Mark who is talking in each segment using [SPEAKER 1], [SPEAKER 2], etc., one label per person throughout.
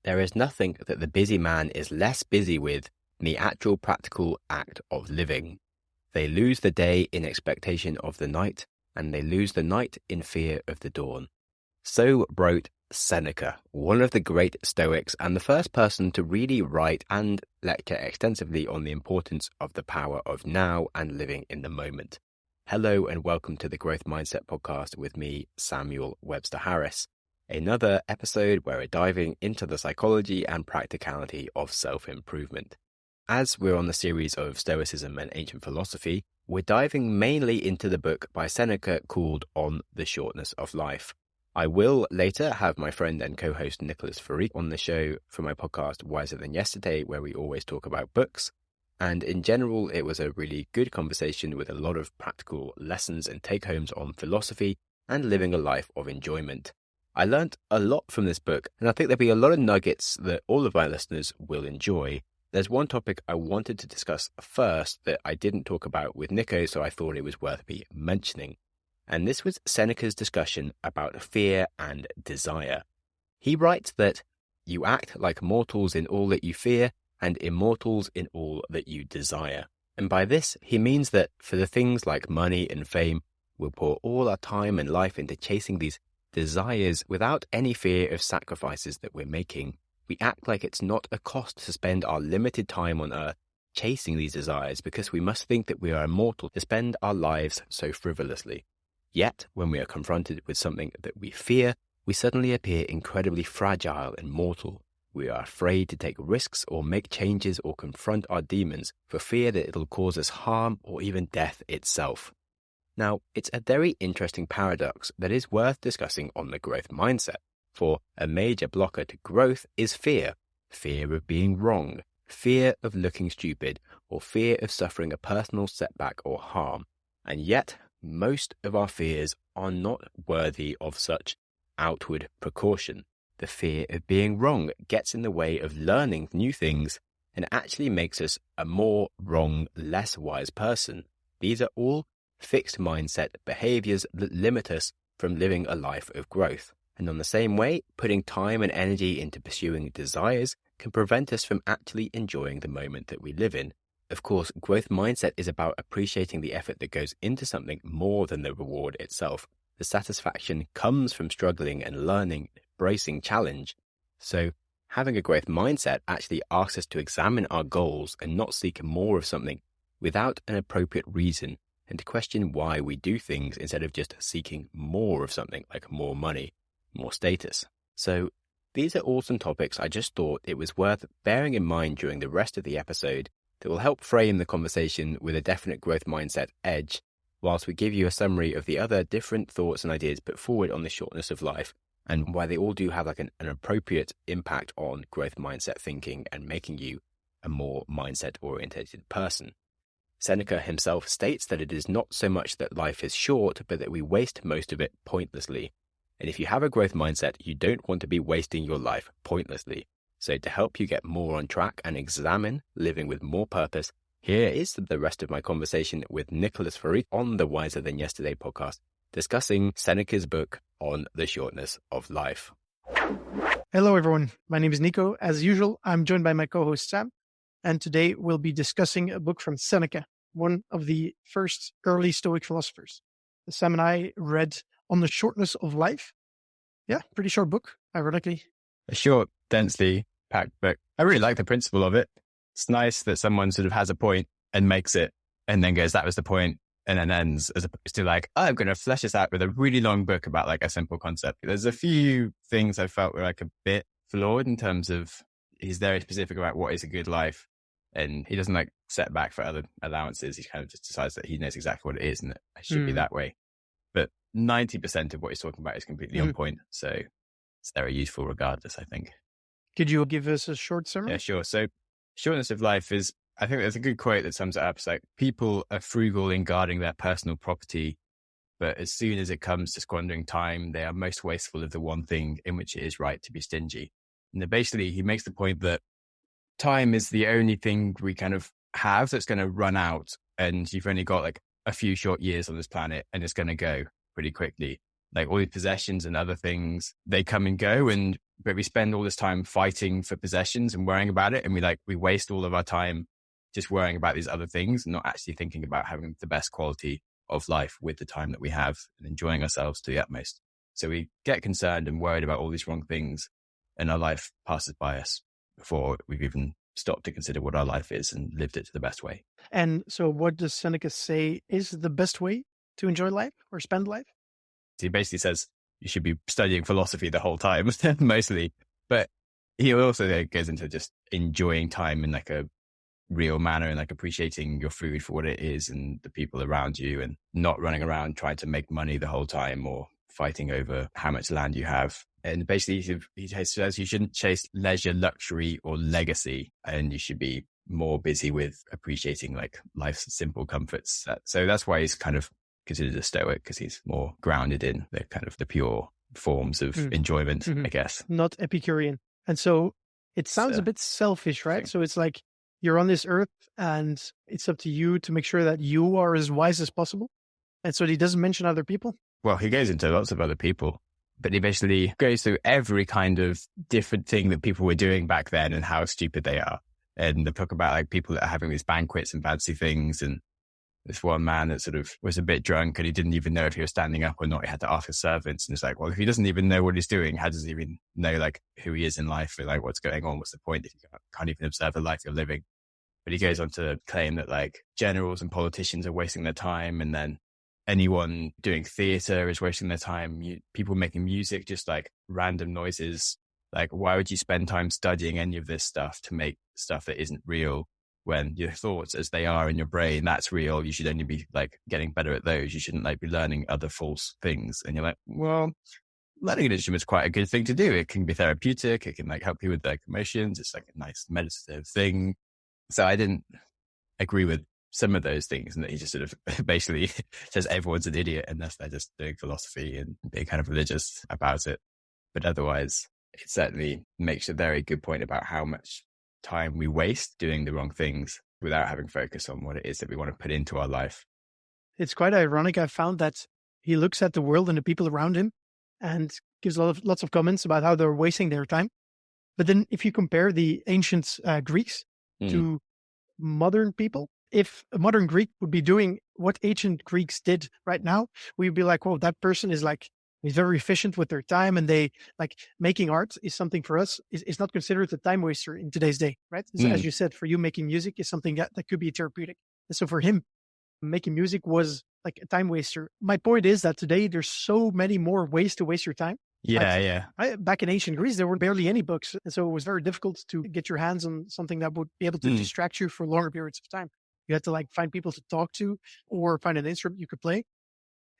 [SPEAKER 1] There is nothing that the busy man is less busy with than the actual practical act of living. They lose the day in expectation of the night, and they lose the night in fear of the dawn. So wrote Seneca, one of the great Stoics and the first person to really write and lecture extensively on the importance of the power of now and living in the moment. Hello and welcome to the Growth Mindset Podcast with me, Samuel Webster Harris. Another episode where we're diving into the psychology and practicality of self-improvement. As we're on the series of Stoicism and ancient philosophy, we're diving mainly into the book by Seneca called On the Shortness of Life. I will later have my friend and co-host Nicholas Farik on the show for my podcast Wiser Than Yesterday, where we always talk about books. And in general, it was a really good conversation with a lot of practical lessons and take-homes on philosophy and living a life of enjoyment. I learned a lot from this book, and I think there'll be a lot of nuggets that all of my listeners will enjoy. There's one topic I wanted to discuss first that I didn't talk about with Nico, so I thought it was worth me mentioning. And this was Seneca's discussion about fear and desire. He writes that you act like mortals in all that you fear and immortals in all that you desire. And by this, he means that for the things like money and fame, we'll pour all our time and life into chasing these desires without any fear of sacrifices that we're making. We act like it's not a cost to spend our limited time on earth chasing these desires because we must think that we are immortal to spend our lives so frivolously. Yet, when we are confronted with something that we fear, we suddenly appear incredibly fragile and mortal. We are afraid to take risks or make changes or confront our demons for fear that it'll cause us harm or even death itself. Now, it's a very interesting paradox that is worth discussing on the growth mindset, for a major blocker to growth is fear. Fear of being wrong, fear of looking stupid, or fear of suffering a personal setback or harm. And yet, most of our fears are not worthy of such outward precaution. The fear of being wrong gets in the way of learning new things and actually makes us a more wrong, less wise person. These are all fixed mindset behaviors that limit us from living a life of growth. And on the same way, putting time and energy into pursuing desires can prevent us from actually enjoying the moment that we live in. Of course, growth mindset is about appreciating the effort that goes into something more than the reward itself. The satisfaction comes from struggling and learning, embracing challenge. So having a growth mindset actually asks us to examine our goals and not seek more of something without an appropriate reason, and to question why we do things instead of just seeking more of something like more money, more status. So these are all some topics I just thought it was worth bearing in mind during the rest of the episode that will help frame the conversation with a definite growth mindset edge, whilst we give you a summary of the other different thoughts and ideas put forward on the shortness of life and why they all do have like an appropriate impact on growth mindset thinking and making you a more mindset-orientated person. Seneca himself states that it is not so much that life is short, but that we waste most of it pointlessly. And if you have a growth mindset, you don't want to be wasting your life pointlessly. So to help you get more on track and examine living with more purpose, here is the rest of my conversation with Nicholas Farik on the Wiser Than Yesterday podcast, discussing Seneca's book On the Shortness of Life.
[SPEAKER 2] Hello, everyone. My name is Nico. As usual, I'm joined by my co-host Sam. And today we'll be discussing a book from Seneca, one of the first early Stoic philosophers. Sam and I read On the Shortness of Life. Yeah, pretty short book, ironically.
[SPEAKER 3] A short, densely packed book. I really like the principle of it. It's nice that someone sort of has a point and makes it and then goes, that was the point, and then ends, as opposed to like, oh, I'm going to flesh this out with a really long book about like a simple concept. There's a few things I felt were like a bit flawed in terms of he's very specific about what is a good life, and he doesn't like set back for other allowances. He kind of just decides that he knows exactly what it is and that it should be that way. But 90% of what he's talking about is completely on point. So it's very useful regardless, I think.
[SPEAKER 2] Could you give us a short summary?
[SPEAKER 3] Yeah, sure. So shortness of life is, I think there's a good quote that sums it up. It's like, people are frugal in guarding their personal property, but as soon as it comes to squandering time, they are most wasteful of the one thing in which it is right to be stingy. And then basically he makes the point that time is the only thing we kind of have that's going to run out, and you've only got like a few short years on this planet and it's going to go pretty quickly. like all these possessions and other things, they come and go, but we spend all this time fighting for possessions and worrying about it. And we waste all of our time just worrying about these other things, not actually thinking about having the best quality of life with the time that we have and enjoying ourselves to the utmost. So we get concerned and worried about all these wrong things, and our life passes by us before we've even stopped to consider what our life is and lived it to the best way.
[SPEAKER 2] And so what does Seneca say is the best way to enjoy life or spend life?
[SPEAKER 3] He basically says you should be studying philosophy the whole time, mostly. But he also goes into just enjoying time in like a real manner and like appreciating your food for what it is and the people around you, and not running around trying to make money the whole time or fighting over how much land you have. And basically he says you shouldn't chase leisure, luxury, or legacy, and you should be more busy with appreciating like life's simple comforts. So that's why he's kind of considered a Stoic, because he's more grounded in the kind of the pure forms of enjoyment, I guess.
[SPEAKER 2] Not Epicurean. And so it sounds a bit selfish, right? So it's like you're on this earth and it's up to you to make sure that you are as wise as possible. And so he doesn't mention other people.
[SPEAKER 3] Well, he goes into lots of other people, but he basically goes through every kind of different thing that people were doing back then and how stupid they are. And they talk about like people that are having these banquets and fancy things. And this one man that sort of was a bit drunk and he didn't even know if he was standing up or not. He had to ask his servants. And it's like, well, if he doesn't even know what he's doing, how does he even know like who he is in life or like what's going on? What's the point if you can't even observe the life you're living? But he goes on to claim that like generals and politicians are wasting their time, and then anyone doing theater is wasting their time. People making music, just like random noises. Like, why would you spend time studying any of this stuff to make stuff that isn't real, when your thoughts as they are in your brain, that's real? You should only be like getting better at those. You shouldn't like be learning other false things. And you're like, well, learning an instrument is quite a good thing to do. It can be therapeutic. It can like help you with like emotions. It's like a nice meditative thing. So I didn't agree with some of those things, and that he just sort of basically says everyone's an idiot unless they're just doing philosophy and being kind of religious about it. But otherwise, it certainly makes a very good point about how much time we waste doing the wrong things without having focus on what it is that we want to put into our life.
[SPEAKER 2] It's quite ironic. I found that he looks at the world and the people around him and gives lots of comments about how they're wasting their time. But then if you compare the ancient Greeks to modern people, if a modern Greek would be doing what ancient Greeks did right now, we'd be like, well, that person is like, he's very efficient with their time, and they like making art is something for us is not considered a time waster in today's day, right? As you said, for you, making music is something that could be therapeutic. And so for him, making music was like a time waster. My point is that today there's so many more ways to waste your time. Back in ancient Greece, there were barely any books. And so it was very difficult to get your hands on something that would be able to distract you for longer periods of time. You had to like find people to talk to or find an instrument you could play.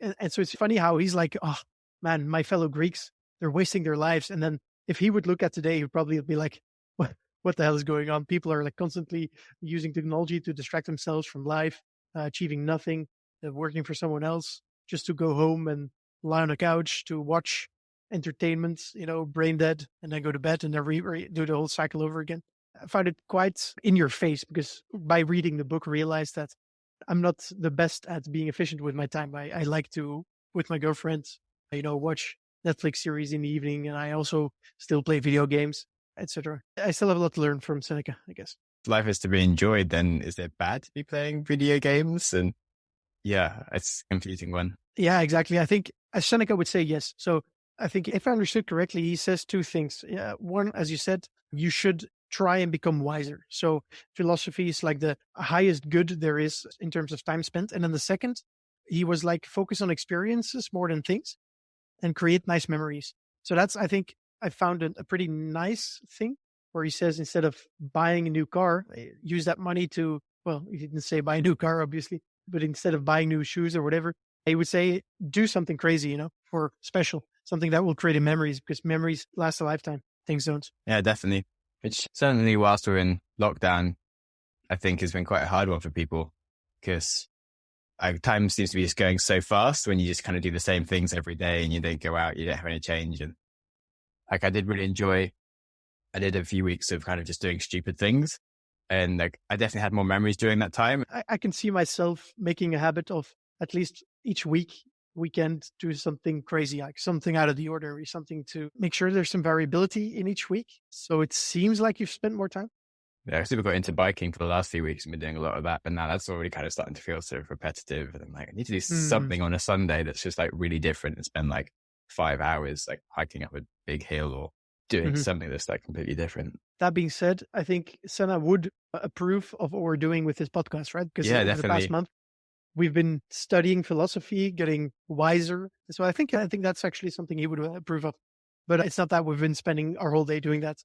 [SPEAKER 2] And so it's funny how he's like, oh man, my fellow Greeks, they're wasting their lives. And then if he would look at today, he'd probably be like, what the hell is going on? People are like constantly using technology to distract themselves from life, achieving nothing, working for someone else just to go home and lie on a couch to watch entertainment, brain dead, and then go to bed and then do the whole cycle over again. I found it quite in your face, because by reading the book, I realized that I'm not the best at being efficient with my time. I like to, with my girlfriend, watch Netflix series in the evening, and I also still play video games, etc. I still have a lot to learn from Seneca, I guess.
[SPEAKER 3] If life is to be enjoyed, then is it bad to be playing video games? And yeah, it's a confusing one.
[SPEAKER 2] Yeah, exactly. I think as Seneca would say, yes. So I think if I understood correctly, he says two things. One, as you said, you should try and become wiser. So philosophy is like the highest good there is in terms of time spent. And then the second, he was like, focus on experiences more than things and create nice memories. So that's, I think I found a pretty nice thing where he says, instead of buying a new car, use that money to, well, he didn't say buy a new car, obviously, but instead of buying new shoes or whatever, he would say, do something crazy, or special, something that will create memories, because memories last a lifetime. Things don't.
[SPEAKER 3] Yeah, definitely. Which certainly whilst we're in lockdown, I think has been quite a hard one for people, because time seems to be just going so fast when you just kind of do the same things every day and you don't go out, you don't have any change. And like, I did really enjoy, I did a few weeks of kind of just doing stupid things. And like, I definitely had more memories during that time.
[SPEAKER 2] I can see myself making a habit of at least each week weekend do something crazy, like something out of the ordinary, something to make sure there's some variability in each week. So it seems like you've spent more time.
[SPEAKER 3] Yeah, I super got into biking for the last few weeks and been doing a lot of that, but now that's already kind of starting to feel sort of repetitive. And I'm like, I need to do something on a Sunday that's just like really different and spend like 5 hours like hiking up a big hill or doing something that's like completely different.
[SPEAKER 2] That being said, I think Senna would approve of what we're doing with this podcast, right? Because
[SPEAKER 3] Yeah,
[SPEAKER 2] over the
[SPEAKER 3] definitely.
[SPEAKER 2] past month, we've been studying philosophy, getting wiser. So I think that's actually something he would approve of. But it's not that we've been spending our whole day doing that,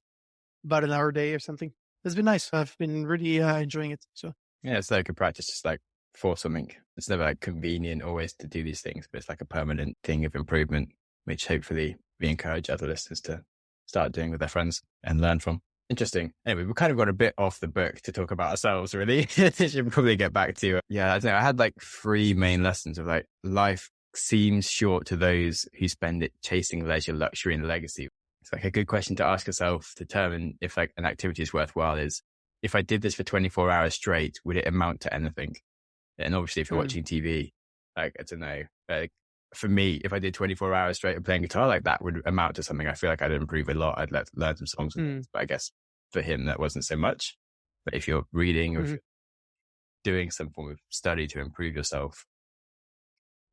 [SPEAKER 2] about an hour a day or something. It's been nice. I've been really enjoying it. So
[SPEAKER 3] Yeah, it's like a practice just like for something. It's never like convenient always to do these things, but it's like a permanent thing of improvement, which hopefully we encourage other listeners to start doing with their friends and learn from. Interesting. Anyway, we kind of got a bit off the book to talk about ourselves, really. Should probably get back to, yeah, I don't know. I had like 3 main lessons of like life seems short to those who spend it chasing leisure, luxury, and legacy. It's like a good question to ask yourself to determine if like an activity is worthwhile is, if I did this for 24 hours straight, would it amount to anything? And obviously, if you're watching TV, like, I don't know, like, for me, if I did 24 hours straight of playing guitar, like that would amount to something. I feel like I'd improve a lot. I'd learn some songs, but I guess for him, that wasn't so much. But if you're reading or if you're doing some form of study to improve yourself,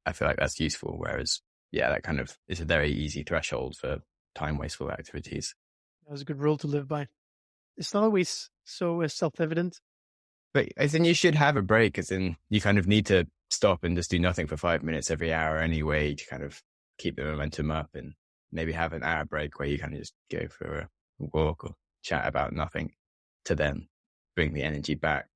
[SPEAKER 3] I feel like that's useful. Whereas, yeah, that kind of is a very easy threshold for time wasteful activities.
[SPEAKER 2] that was a good rule to live by. It's not always so self-evident.
[SPEAKER 3] But as in, you should have a break, as in you kind of need to stop and just do nothing for 5 minutes every hour anyway to kind of keep the momentum up, and maybe have an hour break where you kind of just go for a walk or chat about nothing to then bring the energy back.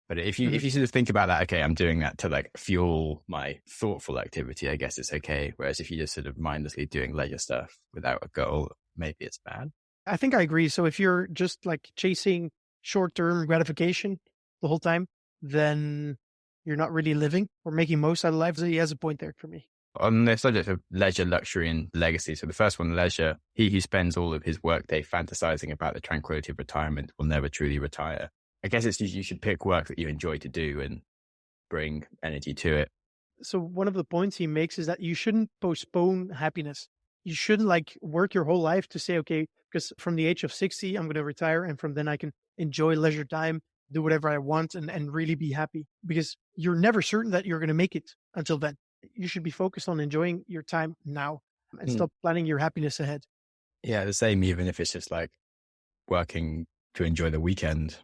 [SPEAKER 3] But if you sort of think about that, okay, I'm doing that to like fuel my thoughtful activity, I guess it's okay. Whereas if you're just sort of mindlessly doing leisure stuff without a goal, maybe it's bad.
[SPEAKER 2] I think I agree. So if you're just like chasing short-term gratification the whole time, then you're not really living or making most out of life. So he has a point there for me.
[SPEAKER 3] On the subject of leisure, luxury, and legacy. So the first one, leisure, he who spends all of his workday fantasizing about the tranquility of retirement will never truly retire. I guess it's you should pick work that you enjoy to do and bring energy to it.
[SPEAKER 2] So one of the points he makes is that you shouldn't postpone happiness. You shouldn't like work your whole life to say, okay, because from the age of 60, I'm going to retire. And from then I can enjoy leisure time, do whatever I want and really be happy, because you're never certain that you're going to make it until then. You should be focused on enjoying your time now and stop planning your happiness ahead.
[SPEAKER 3] Yeah, the same, even if it's just like working to enjoy the weekend.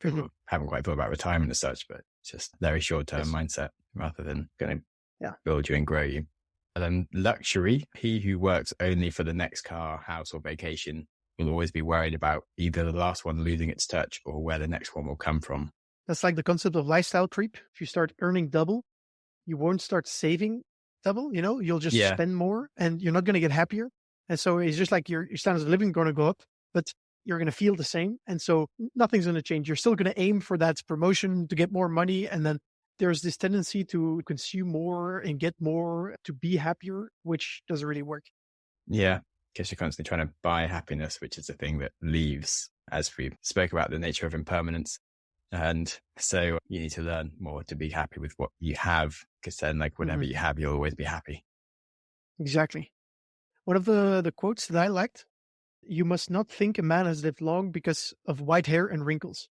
[SPEAKER 3] People haven't quite thought about retirement as such, but it's just very short-term mindset rather than going to build you and grow you. And then luxury, he who works only for the next car, house, or vacation will always be worried about either the last one losing its touch or where the next one will come from.
[SPEAKER 2] That's like the concept of lifestyle creep. If you start earning double, you won't start saving double, you'll just spend more and you're not going to get happier. And so it's just like your standards of living are going to go up, but you're going to feel the same. And so nothing's going to change. You're still going to aim for that promotion to get more money. And then there's this tendency to consume more and get more to be happier, which doesn't really work.
[SPEAKER 3] Yeah, because you're constantly trying to buy happiness, which is a thing that leaves, as we spoke about the nature of impermanence. And so you need to learn more to be happy with what you have, because then like whatever you have, you'll always be happy.
[SPEAKER 2] Exactly. One of the quotes that I liked, you must not think a man has lived long because of white hair and wrinkles.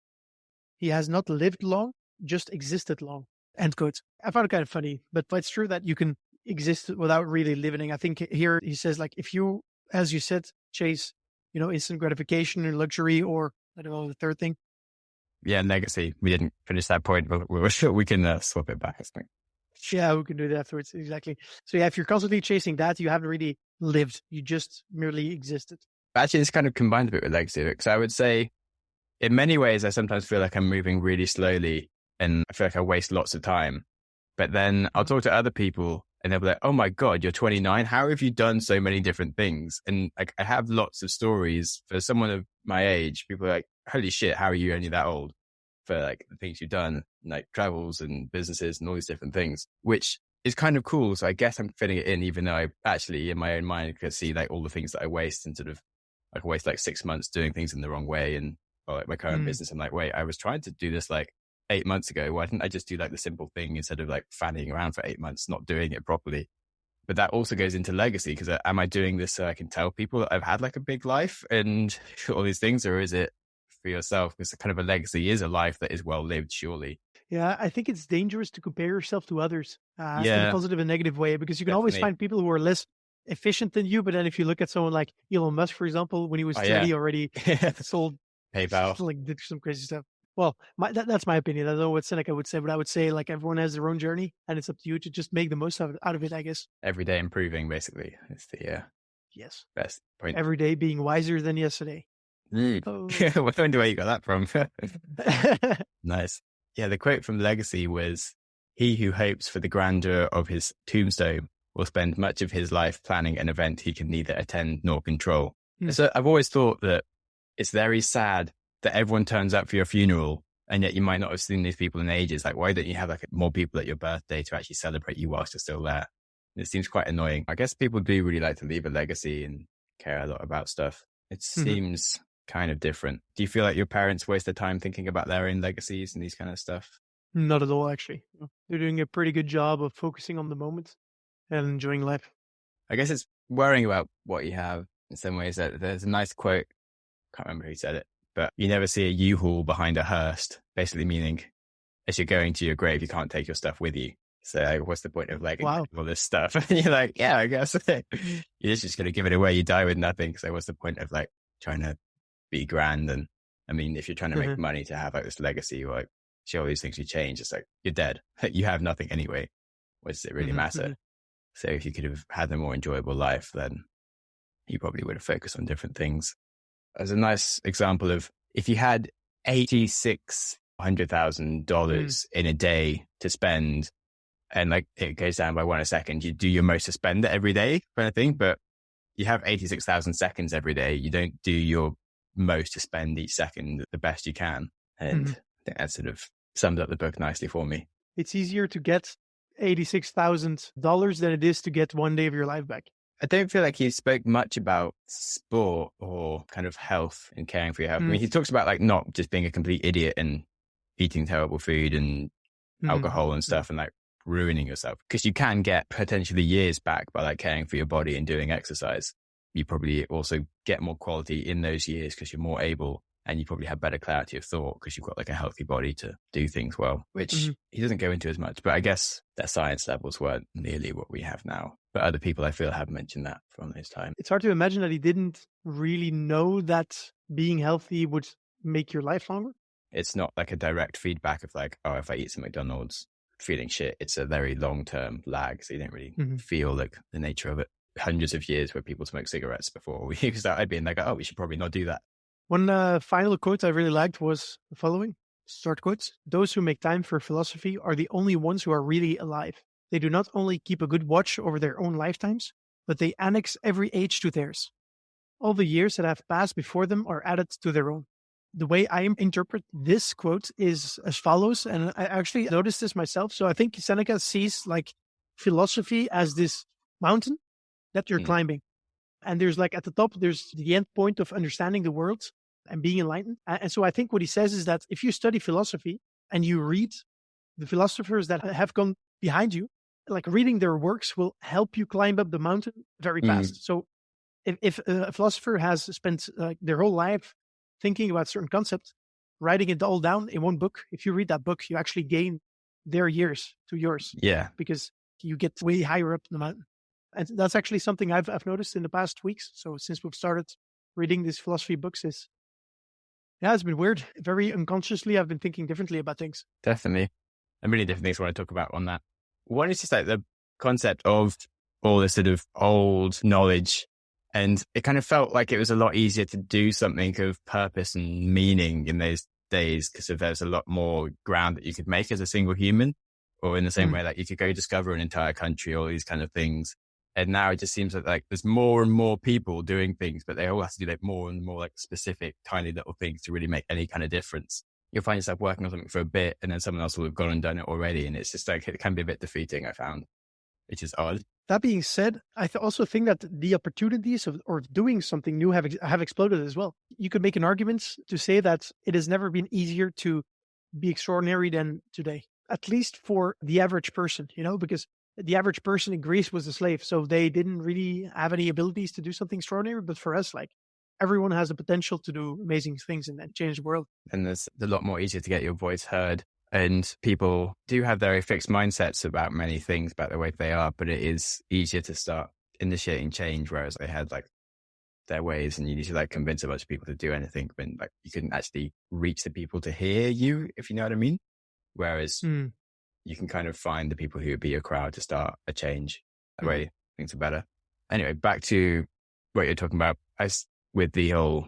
[SPEAKER 2] He has not lived long, just existed long. End quote. I found it kind of funny, but it's true that you can exist without really living. I think here he says, like, if you, as you said, chase, instant gratification and luxury, or I don't know, the third thing.
[SPEAKER 3] Yeah, legacy. We didn't finish that point, but we can swap it back, I think.
[SPEAKER 2] Yeah, we can do that afterwards. Exactly. So yeah, if you're constantly chasing that, you haven't really lived. You just merely existed.
[SPEAKER 3] Actually, it's kind of combined a bit with legacy, because I would say in many ways, I sometimes feel like I'm moving really slowly and I feel like I waste lots of time. But then I'll talk to other people and they'll be like, oh my God, you're 29. How have you done so many different things? And like, I have lots of stories for someone of my age. People are like, holy shit, how are you only that old? For like the things you've done, like travels and businesses and all these different things, which is kind of cool. So I guess I'm fitting it in, even though I actually in my own mind could see like all the things that I waste and sort of like waste like 6 months doing things in the wrong way. And or like my current business, I'm like, wait, I was trying to do this like 8 months ago. Why didn't I just do like the simple thing instead of like fanning around for 8 months, not doing it properly? But that also goes into legacy, because am I doing this so I can tell people that I've had like a big life and all these things, or is it for yourself? Because kind of a legacy is a life that is well lived, surely.
[SPEAKER 2] Yeah, I think it's dangerous to compare yourself to others in a
[SPEAKER 3] Yeah,
[SPEAKER 2] positive and negative way, because you can always
[SPEAKER 3] definitely.
[SPEAKER 2] find people who are less efficient than you. But then if you look at someone like Elon Musk, for example, when he was
[SPEAKER 3] Oh yeah.
[SPEAKER 2] 30 already sold,
[SPEAKER 3] PayPal.
[SPEAKER 2] like did some crazy stuff. Well, that's my opinion. I don't know what Seneca would say, but I would say like everyone has their own journey and it's up to you to just make the most out of it, I guess.
[SPEAKER 3] Every day improving, basically. It's the
[SPEAKER 2] Yes.
[SPEAKER 3] best point.
[SPEAKER 2] Every day being wiser than yesterday.
[SPEAKER 3] I wonder where you got that from. Nice. Yeah, the quote from Legacy was, "He who hopes for the grandeur of his tombstone will spend much of his life planning an event he can neither attend nor control." So I've always thought that it's very sad that everyone turns up for your funeral and yet you might not have seen these people in ages. Like, why don't you have like more people at your birthday to actually celebrate you whilst you're still there? It seems quite annoying. I guess people do really like to leave a legacy and care a lot about stuff. It seems kind of different. Do you feel like your parents waste their time thinking about their own legacies and these kind of stuff?
[SPEAKER 2] Not at all, actually. They're doing a pretty good job of focusing on the moment and enjoying life.
[SPEAKER 3] I guess it's worrying about what you have in some ways. That there's a nice quote, can't remember who said it, but you never see a U-Haul behind a hearse, basically meaning as you're going to your grave, you can't take your stuff with you. So like, what's the point of like all this stuff? And you're like, yeah, I guess you're just going to give it away. You die with nothing. So what's the point of like trying to be grand? And I mean, if you're trying to make money to have like this legacy or like see all these things you change, it's like you're dead. You have nothing anyway. What does it really matter? So if you could have had a more enjoyable life, then you probably would have focused on different things. As a nice example of if you had $86,000 in a day to spend, and like it goes down by 1 a second, you do your most to spend it every day kind of thing. But you have 86,000 seconds every day. You don't do your most to spend each second the best you can. And I think that sort of sums up the book nicely for me.
[SPEAKER 2] It's easier to get $86,000 than it is to get 1 day of your life back.
[SPEAKER 3] I don't feel like he spoke much about sport or kind of health and caring for your health. I mean, he talks about like not just being a complete idiot and eating terrible food and alcohol and stuff and like ruining yourself, because you can get potentially years back by like caring for your body and doing exercise. You probably also get more quality in those years because you're more able, and you probably have better clarity of thought because you've got like a healthy body to do things well, which he doesn't go into as much. But I guess their science levels weren't nearly what we have now. But other people I feel have mentioned that from those times.
[SPEAKER 2] It's hard to imagine that he didn't really know that being healthy would make your life longer.
[SPEAKER 3] It's not like a direct feedback of like, oh, if I eat some McDonald's, feeling shit. It's a very long-term lag. So you don't really feel like the nature of it. Hundreds of years where people smoke cigarettes before we started being like, oh, we should probably not do that.
[SPEAKER 2] One final quote I really liked was the following. Start quotes. "Those who make time for philosophy are the only ones who are really alive. They do not only keep a good watch over their own lifetimes, but they annex every age to theirs. All the years that have passed before them are added to their own." The way I interpret this quote is as follows, and I actually noticed this myself. So I think Seneca sees like philosophy as this mountain that you're climbing. And there's like at the top, there's the end point of understanding the world and being enlightened. And so I think what he says is that if you study philosophy and you read the philosophers that have gone behind you, like reading their works will help you climb up the mountain very fast. So if a philosopher has spent their whole life thinking about certain concepts, writing it all down in one book, if you read that book, you actually gain their years to yours.
[SPEAKER 3] Yeah.
[SPEAKER 2] Because you get way higher up the mountain. And that's actually something I've noticed in the past weeks. So since we've started reading these philosophy books, it's been weird. Very unconsciously, I've been thinking differently about things.
[SPEAKER 3] Definitely. And really different things I want to talk about on that. One is just like the concept of all this sort of old knowledge. And it kind of felt like it was a lot easier to do something of purpose and meaning in those days because there's a lot more ground that you could make as a single human, or in the same way, like you could go discover an entire country, all these kind of things. And now it just seems like there's more and more people doing things, but they all have to do like more and more like specific, tiny little things to really make any kind of difference. You'll find yourself working on something for a bit and then someone else will have gone and done it already. And it's just like, it can be a bit defeating, I found, which is odd.
[SPEAKER 2] That being said, I also think that the opportunities of doing something new have exploded as well. You could make an argument to say that it has never been easier to be extraordinary than today, at least for the average person, because the average person in Greece was a slave, so they didn't really have any abilities to do something extraordinary. But for us, like, everyone has the potential to do amazing things and change the world.
[SPEAKER 3] And there's a lot more easier to get your voice heard. And people do have very fixed mindsets about many things, about the way they are, but it is easier to start initiating change, whereas they had like their ways and you need to like convince a bunch of people to do anything, but like you couldn't actually reach the people to hear you, if you know what I mean. Whereas you can kind of find the people who would be a crowd to start a change. That way things are better. Anyway, back to what you're talking about. With the whole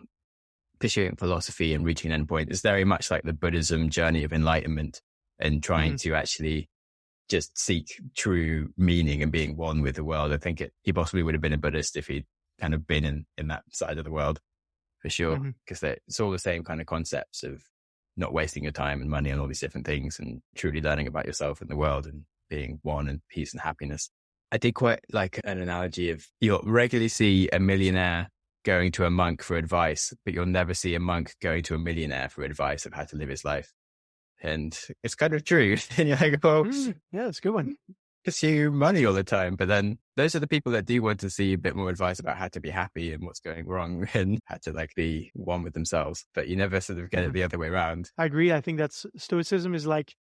[SPEAKER 3] pursuing philosophy and reaching an endpoint, it's very much like the Buddhism journey of enlightenment and trying to actually just seek true meaning and being one with the world. I think he possibly would have been a Buddhist if he'd kind of been in that side of the world, for sure. Because it's all the same kind of concepts of not wasting your time and money on all these different things and truly learning about yourself and the world and being one and peace and happiness. I did quite like an analogy of you'll regularly see a millionaire going to a monk for advice, but you'll never see a monk going to a millionaire for advice of how to live his life. And it's kind of true. And you're like, well,
[SPEAKER 2] yeah, it's a good one.
[SPEAKER 3] Pursue money all the time. But then those are the people that do want to see a bit more advice about how to be happy and what's going wrong and how to like be one with themselves. But you never sort of get it the other way around.
[SPEAKER 2] I agree. I think that's Stoicism is like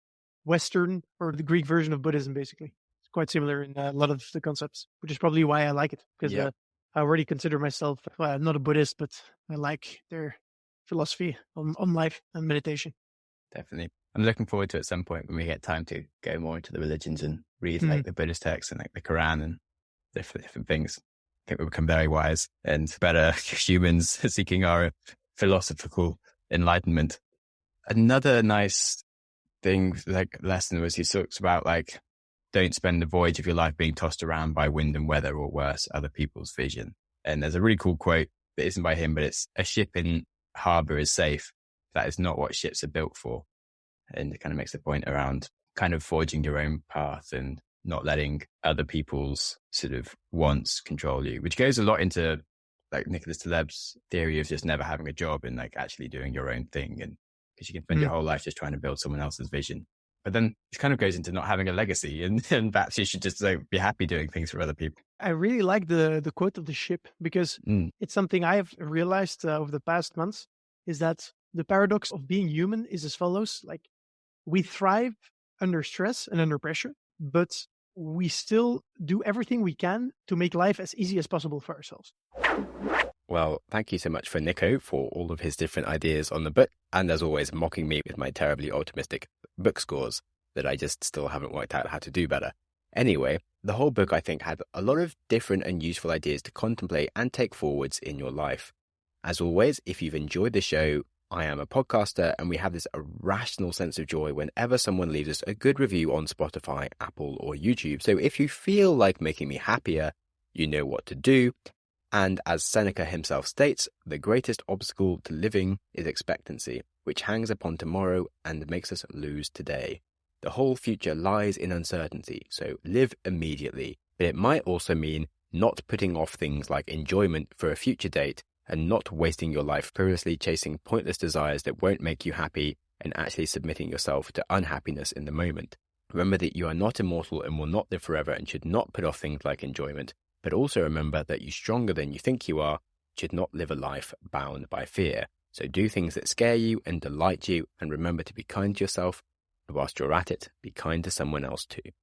[SPEAKER 2] Western or the Greek version of Buddhism, basically. It's quite similar in a lot of the concepts, which is probably why I like it. Because I already consider myself not a Buddhist, but I like their philosophy on life and meditation.
[SPEAKER 3] Definitely. I'm looking forward to at some point when we get time to go more into the religions and read like the Buddhist texts and like the Quran and different things. I think we'll become very wise and better humans seeking our philosophical enlightenment. Another nice thing, like lesson, was he talks about like, don't spend the voyage of your life being tossed around by wind and weather, or worse, other people's vision. And there's a really cool quote that isn't by him, but it's a ship in harbor is safe. That is not what ships are built for. And it kind of makes the point around kind of forging your own path and not letting other people's sort of wants control you, which goes a lot into like Nicholas Taleb's theory of just never having a job and like actually doing your own thing. And because you can spend your whole life just trying to build someone else's vision. But then it kind of goes into not having a legacy and perhaps you should just like be happy doing things for other people.
[SPEAKER 2] I really like the quote of the ship because it's something I have realized over the past months is that the paradox of being human is as follows. Like, we thrive under stress and under pressure, but we still do everything we can to make life as easy as possible for ourselves.
[SPEAKER 1] Well, thank you so much for Nico for all of his different ideas on the book, and as always, mocking me with my terribly optimistic book scores that I just still haven't worked out how to do better. Anyway, the whole book, I think, had a lot of different and useful ideas to contemplate and take forwards in your life. As always, if you've enjoyed the show, I am a podcaster, and we have this irrational sense of joy whenever someone leaves us a good review on Spotify, Apple, or YouTube. So if you feel like making me happier, you know what to do. And as Seneca himself states, the greatest obstacle to living is expectancy, which hangs upon tomorrow and makes us lose today. The whole future lies in uncertainty, so live immediately. But it might also mean not putting off things like enjoyment for a future date and not wasting your life frivolously chasing pointless desires that won't make you happy and actually submitting yourself to unhappiness in the moment. Remember that you are not immortal and will not live forever and should not put off things like enjoyment. But also remember that you're stronger than you think you are, should not live a life bound by fear. So do things that scare you and delight you, and remember to be kind to yourself. And whilst you're at it, be kind to someone else too.